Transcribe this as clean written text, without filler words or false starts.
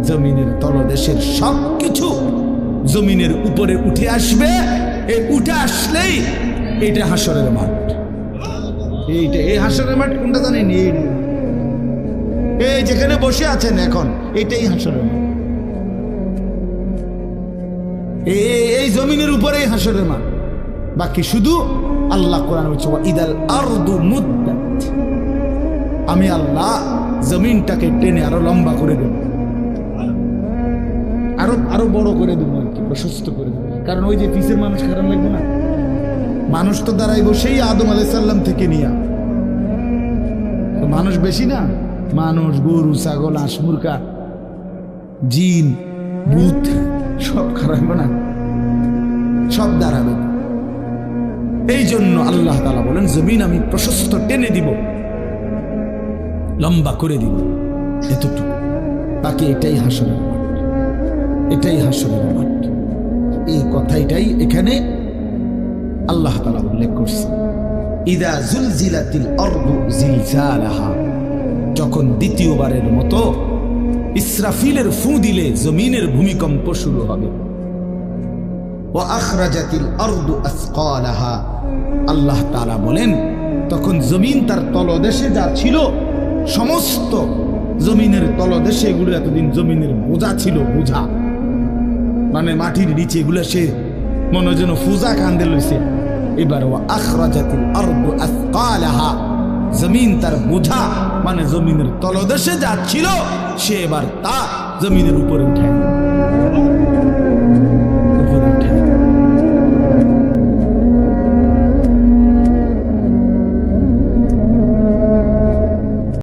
জমিনের তলদেশের সবকিছু জমিনের উপরে উঠে আসবে। এই উঠে আসলেই এটা হাসরের মাঠ। এই হাসরের মাঠ কোনটা জানেন? এই যেখানে বসে আছেন এখন, এটাই হাসরের মাঠ। এই জমিনের উপরেই হাসরের মাঠ। বাকি শুধু আল্লাহ কোরআন বলছে ইদাল আরদু মুদ্দাত, আমি আল্লাহ জমিনটাকে টেনে আরো লম্বা করে দেব, আরো বড় করে দেবো আর কি, প্রশস্ত করে দেবো। কারণ ওই যে পিসের মানুষ খারাপ লাগবে না, মানুষ তো দাঁড়াইব সেই আদম আলাইহিস সালাম থেকে নিয়া। মানুষ বেশি না, মানুষ, গরু, ছাগল, হাঁস, মুরগা, জিন, ভূত সব খারাপ না, সব দাঁড়াবে। এই জন্য আল্লাহ তাআলা বলেন জমিন আমি প্রশস্ত টেনে দিব, লম্বা করে দিব, এতটুকু। বাকি এটাই হাসরের মাঠ, এটাই হাসরের মাঠ। এই কথাটাই এখানে আল্লাহ তাআলা উল্লেখ করছে। ইদা জুলজিলাতিল আরদু জিলজালাহা, যখন দ্বিতীয়বারের মতো ইসরাফিলের ফু দিলে জমিনের ভূমিকম্প শুরু হবে। ওয়া আখরাজাতিল আরদু আসকালাহা, আল্লাহ তাআলা বলেন তখন জমিন তার তলদেশে যা ছিল সমস্ত জমিনের তলদেশে, এগুলো এতদিন জমিনের বোঝা ছিল, বোঝা মানে মাটির নিচে, এগুলো সে মনে যেন ফুজা কান্দে লইছে। এবার ওয়া আখরাজাতিল আরদু আসকালাহা, জমিন তার বোঝা মানে জমিনের তলদেশে যা ছিল সে এবার তা জমিনের উপরে উঠায়